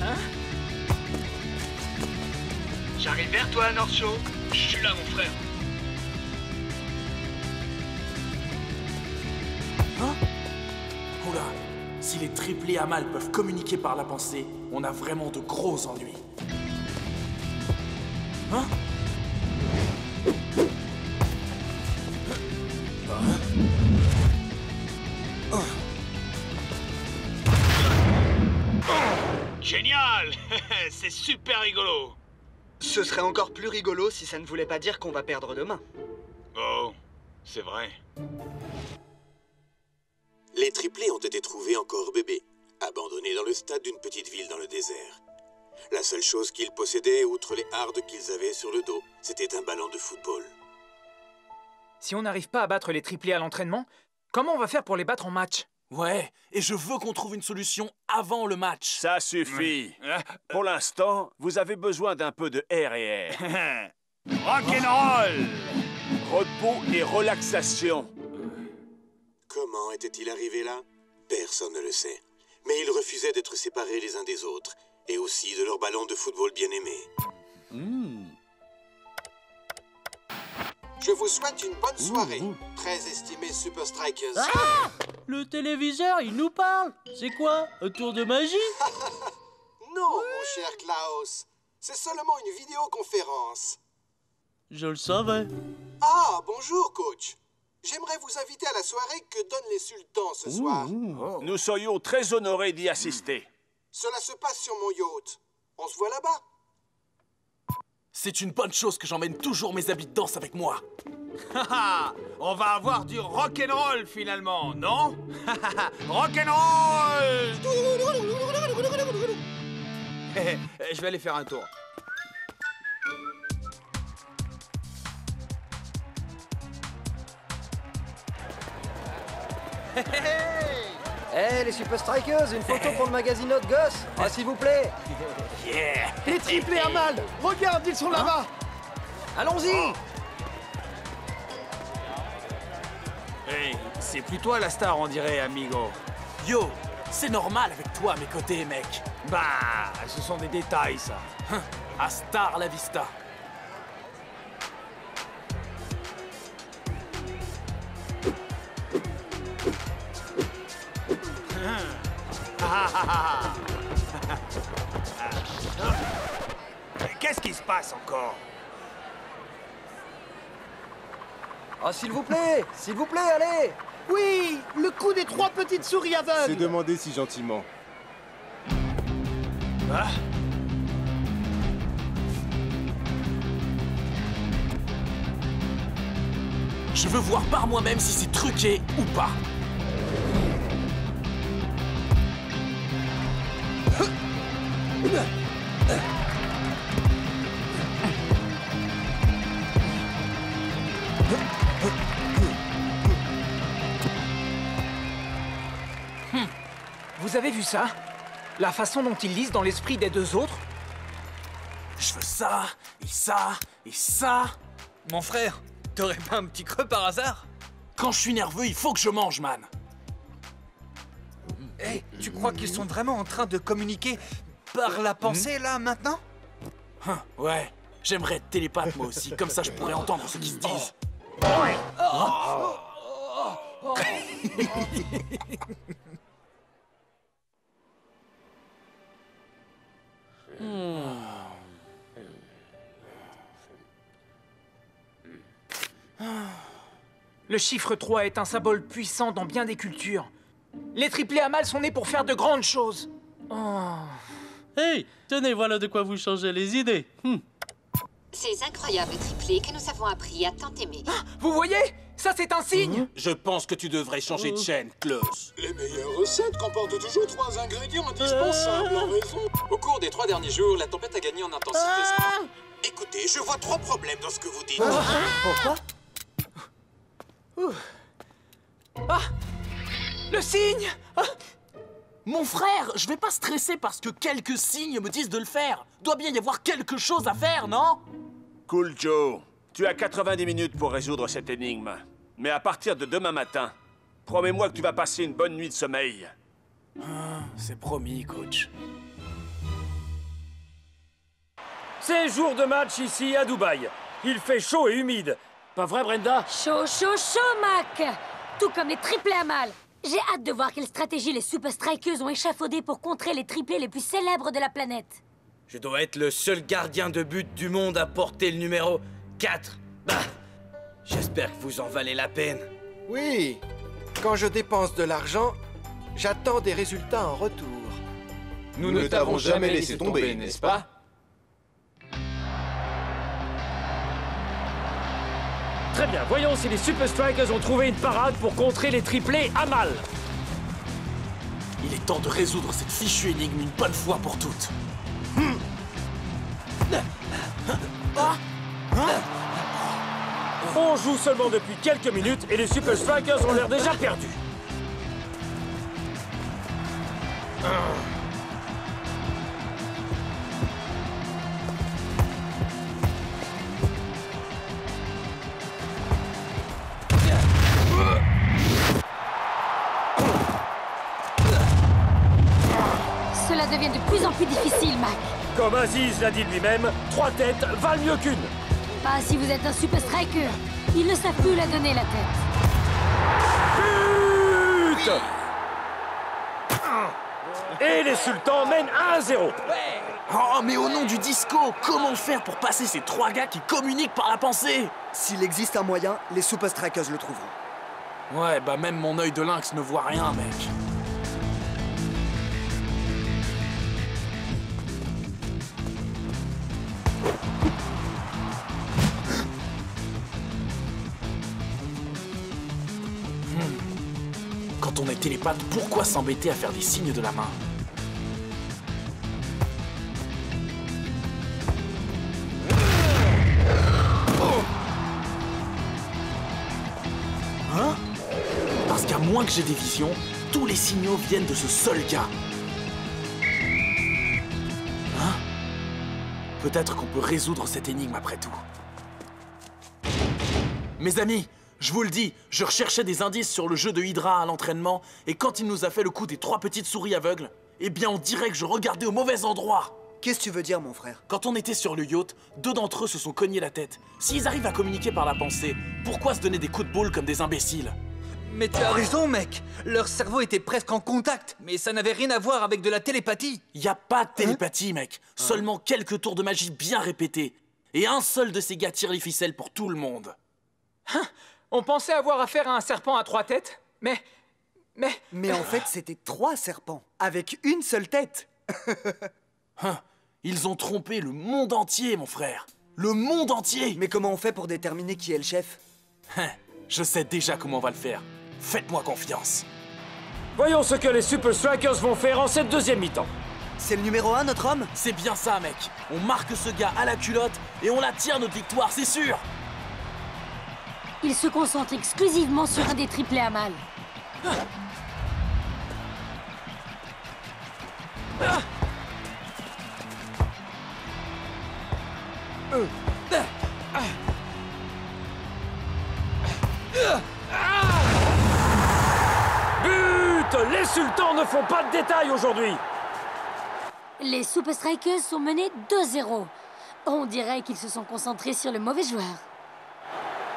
Hein? J'arrive vers toi, North Shore. Je suis là, mon frère. Hein? Oula, si les triplés à mal peuvent communiquer par la pensée, on a vraiment de gros ennuis. Hein? Génial. C'est super rigolo. Ce serait encore plus rigolo si ça ne voulait pas dire qu'on va perdre demain. Oh, c'est vrai. Les triplés ont été trouvés encore bébés, abandonnés dans le stade d'une petite ville dans le désert. La seule chose qu'ils possédaient, outre les hardes qu'ils avaient sur le dos, c'était un ballon de football. Si on n'arrive pas à battre les triplés à l'entraînement, comment on va faire pour les battre en match? Ouais, et je veux qu'on trouve une solution avant le match. Ça suffit. Pour l'instant, vous avez besoin d'un peu de air et air. Rock'n'roll! Repos et relaxation. Comment était-il arrivé là? Personne ne le sait. Mais ils refusaient d'être séparés les uns des autres, et aussi de leur ballon de football bien-aimé. Je vous souhaite une bonne soirée, très estimés Super Strikers. Ah! Le téléviseur, il nous parle. C'est quoi? Un tour de magie? Non, mon cher Klaus. C'est seulement une vidéoconférence. Je le savais. Ah, bonjour, coach. J'aimerais vous inviter à la soirée que donnent les sultans ce soir. Nous serions très honorés d'y assister. Cela se passe sur mon yacht. On se voit là-bas. C'est une bonne chose que j'emmène toujours mes habits de danse avec moi. On va avoir du rock'n'roll finalement, non? Rock'n'roll! Je vais aller faire un tour. Hey, les Super Strikers, une photo pour le magazine Hot Goss. Ah, s'il vous plaît. Yeah. Les triplés à mal. Regarde, ils sont là-bas. Allons-y. Hey, c'est plus toi la star, on dirait, amigo. Yo, c'est normal avec toi à mes côtés, mec. Bah, ce sont des détails, ça. Hasta la vista. Qu'est-ce qui se passe encore? Ah, s'il vous plaît, allez. Oui, le coup des 3 petites souris aveugles. C'est demandé si gentiment. Ah. Je veux voir par moi-même si c'est truqué ou pas. Vous avez vu ça? La façon dont ils lisent dans l'esprit des deux autres? Je veux ça, et ça, et ça. Mon frère, t'aurais pas un petit creux par hasard? Quand je suis nerveux, il faut que je mange, man. Hé, tu crois qu'ils sont vraiment en train de communiquer par la pensée, là, maintenant? Ouais, j'aimerais être télépathe, moi aussi. Comme ça, je pourrais entendre ce qu'ils se disent. Le chiffre 3 est un symbole puissant dans bien des cultures. Les triplés à mal sont nés pour faire de grandes choses. Hey, tenez, voilà de quoi vous changer les idées. Ces incroyables triplés que nous avons appris à tant aimer. Vous voyez? Ça, c'est un signe. Je pense que tu devrais changer de chaîne, Klaus. Les meilleures recettes comportent toujours 3 ingrédients indispensables en raison. Au cours des 3 derniers jours, la tempête a gagné en intensité. Écoutez, je vois 3 problèmes dans ce que vous dites. Pourquoi? Ah! Le signe! Ah! Mon frère, je vais pas stresser parce que quelques signes me disent de le faire. Doit bien y avoir quelque chose à faire, non? Cool Joe, tu as 90 minutes pour résoudre cette énigme. Mais à partir de demain matin, promets-moi que tu vas passer une bonne nuit de sommeil. C'est promis, coach. C'est jour de match ici à Dubaï. Il fait chaud et humide. Pas vrai, Brenda? Chaud, chaud, chaud, Mac! Tout comme les triplés à mal. J'ai hâte de voir quelle stratégie les Super Strikers ont échafaudé pour contrer les triplés les plus célèbres de la planète. Je dois être le seul gardien de but du monde à porter le numéro 4. Bah, j'espère que vous en valez la peine. Oui, quand je dépense de l'argent, j'attends des résultats en retour. Nous ne t'avons jamais laissé tomber, n'est-ce pas? Très bien, voyons si les Super Strikers ont trouvé une parade pour contrer les triplés à mal. Il est temps de résoudre cette fichue énigme une bonne fois pour toutes. On joue seulement depuis quelques minutes et les Super Strikers ont l'air déjà perdus. Cela devient de plus en plus difficile, Mac. Comme Aziz l'a dit lui-même, 3 têtes valent mieux qu'une. Pas si vous êtes un Super Striker. Ils ne savent plus la donner, la tête. But! Et les Sultans mènent 1-0. Oh, mais au nom du disco, comment faire pour passer ces 3 gars qui communiquent par la pensée? S'il existe un moyen, les Super Strikers le trouveront. Ouais, bah même mon œil de lynx ne voit rien, mec. Quand on est télépathe, pourquoi s'embêter à faire des signes de la main? Hein? Parce qu'à moins que j'ai des visions, tous les signaux viennent de ce seul gars. Hein? Peut-être qu'on peut résoudre cette énigme après tout. Mes amis, je vous le dis, je recherchais des indices sur le jeu de Hydra à l'entraînement, et quand il nous a fait le coup des 3 petites souris aveugles, eh bien on dirait que je regardais au mauvais endroit. Qu'est-ce que tu veux dire, mon frère? Quand on était sur le yacht, 2 d'entre eux se sont cognés la tête. S'ils arrivent à communiquer par la pensée, pourquoi se donner des coups de boule comme des imbéciles? Mais tu as raison, mec. Leur cerveau était presque en contact, mais ça n'avait rien à voir avec de la télépathie. Y a pas de télépathie, mec. Seulement quelques tours de magie bien répétés. Et un seul de ces gars tire les ficelles pour tout le monde. Hein? On pensait avoir affaire à un serpent à 3 têtes, mais... Mais en fait, c'était 3 serpents, avec une seule tête. Ils ont trompé le monde entier, mon frère. Le monde entier. Mais comment on fait pour déterminer qui est le chef? Je sais déjà comment on va le faire. Faites-moi confiance. Voyons ce que les Super Strikers vont faire en cette deuxième mi-temps. C'est le numéro 1, notre homme? C'est bien ça, mec. On marque ce gars à la culotte et on la tire, notre victoire, c'est sûr. Il se concentre exclusivement sur un des triplés à mal. But! Les Sultans ne font pas de détails aujourd'hui. Les Super Strikers sont menés 2-0. On dirait qu'ils se sont concentrés sur le mauvais joueur.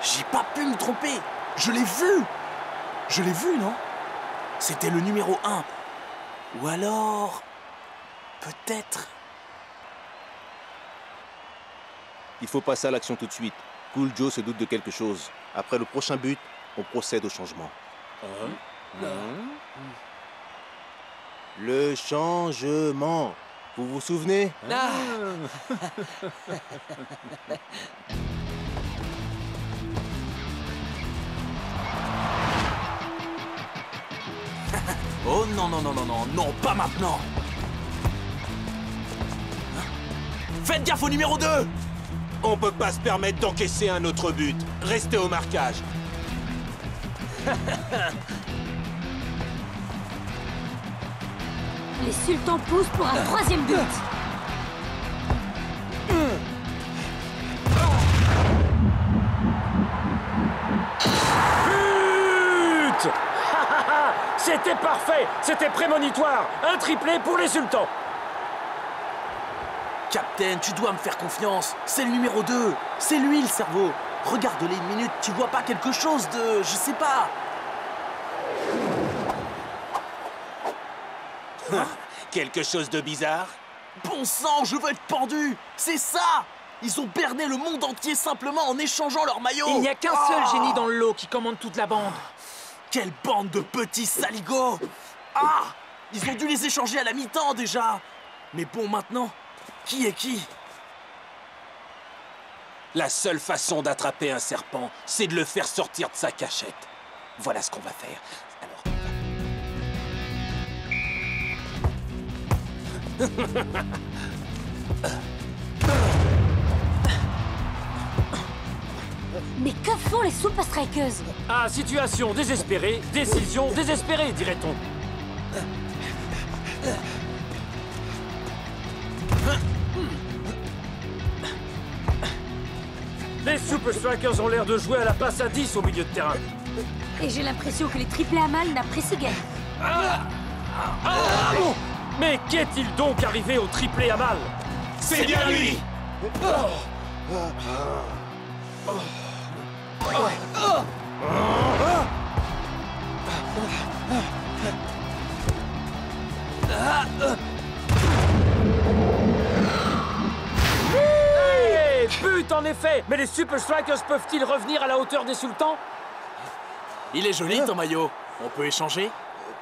J'ai pas pu me tromper. Je l'ai vu. Je l'ai vu, non? C'était le numéro 1. Ou alors... peut-être... Il faut passer à l'action tout de suite. Cool Joe se doute de quelque chose. Après le prochain but, on procède au changement. Le changement. Vous vous souvenez? Oh non, non, non, non, non, non, pas maintenant. Faites gaffe au numéro 2. On peut pas se permettre d'encaisser un autre but. Restez au marquage. Les sultans poussent pour un troisième but. But! C'était parfait! C'était prémonitoire! Un triplé pour les sultans! Captain, tu dois me faire confiance. C'est le numéro 2. C'est lui le cerveau. Regarde-les une minute, tu vois pas quelque chose de... je sais pas. Quelque chose de bizarre? Bon sang, je veux être pendu. C'est ça. Ils ont berné le monde entier simplement en échangeant leur maillot. Il n'y a qu'un seul génie dans le lot qui commande toute la bande. Quelle bande de petits saligots. Ah, ils ont dû les échanger à la mi-temps déjà. Mais bon, maintenant, qui est qui? La seule façon d'attraper un serpent, c'est de le faire sortir de sa cachette. Voilà ce qu'on va faire. Mais que font les Super Strikers? Ah, situation désespérée, décision désespérée, dirait-on. Les Super Strikers ont l'air de jouer à la passe à 10 au milieu de terrain. Et j'ai l'impression que les triplés à mal n'apprécient guère. Mais qu'est-il donc arrivé au triplé à mal? C'est bien lui! Hey, but en effet! Mais les Super Strikers peuvent-ils revenir à la hauteur des sultans? Il est joli ton maillot. On peut échanger?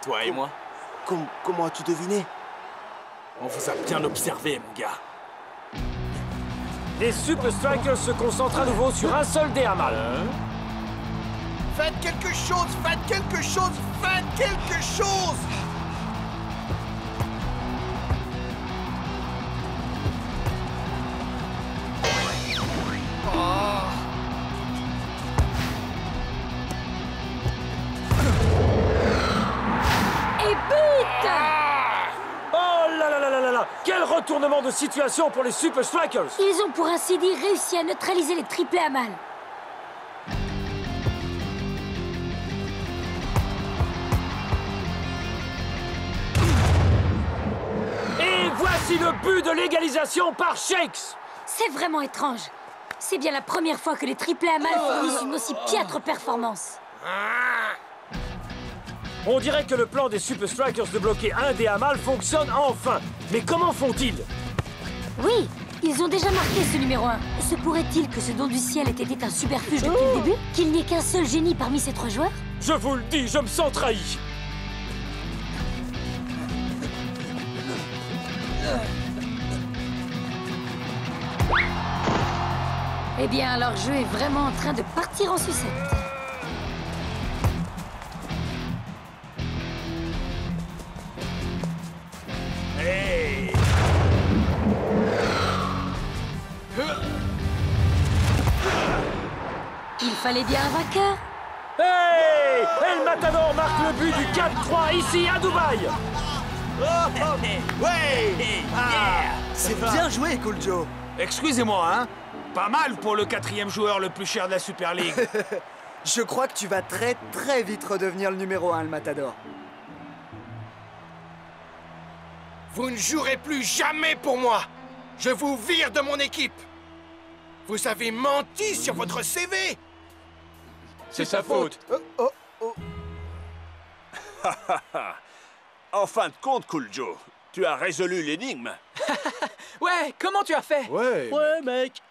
Toi et moi. Comment as-tu deviné? On vous a bien observé, mon gars. Les Super Strikers se concentrent à nouveau sur un seul dé à mal. Faites quelque chose! Faites quelque chose! Faites quelque chose! Et but! Oh là là là là là là! Quel retournement de situation pour les Super Strikers! Ils ont pour ainsi dire réussi à neutraliser les triplés à mal. Et voici le but de l'égalisation par Shakes! C'est vraiment étrange. C'est bien la première fois que les triplés à mal fournissent une aussi piètre performance. On dirait que le plan des Super Strikers de bloquer un dé à mal fonctionne enfin. Mais comment font-ils? Oui, ils ont déjà marqué ce numéro 1. Se pourrait-il que ce don du ciel ait été un superfuge depuis le début? Qu'il n'y ait qu'un seul génie parmi ces 3 joueurs? Je vous le dis, je me sens trahi. Eh bien, leur jeu est vraiment en train de partir en sucette. Hey! Il fallait bien un vainqueur. Hey! El Matador marque le but du 4-3 ici à Dubaï. Ouais! C'est bien joué, Cool Joe. Excusez-moi, hein. Pas mal pour le 4e joueur le plus cher de la Super League. Je crois que tu vas très très vite redevenir le numéro 1, le Matador. Vous ne jouerez plus jamais pour moi. Je vous vire de mon équipe. Vous avez menti sur votre CV. C'est sa faute. En fin de compte, Cool Joe, tu as résolu l'énigme. Ouais, comment tu as fait? Ouais. Ouais, mec.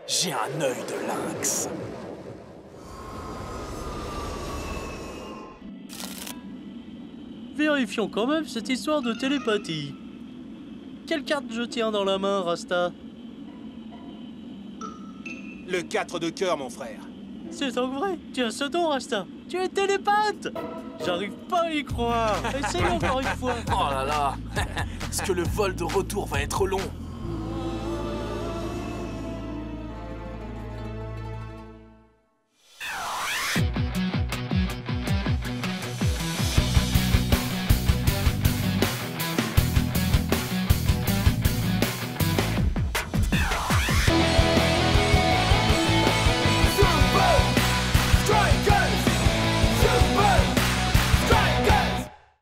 J'ai un œil de lynx. Vérifions quand même cette histoire de télépathie. Quelle carte je tiens dans la main, Rasta? Le 4 de cœur, mon frère. C'est donc vrai. Tu as ce don, Rasta. Tu es télépathe. J'arrive pas à y croire. Essaye encore une fois. Oh là là. Est-ce que le vol de retour va être long?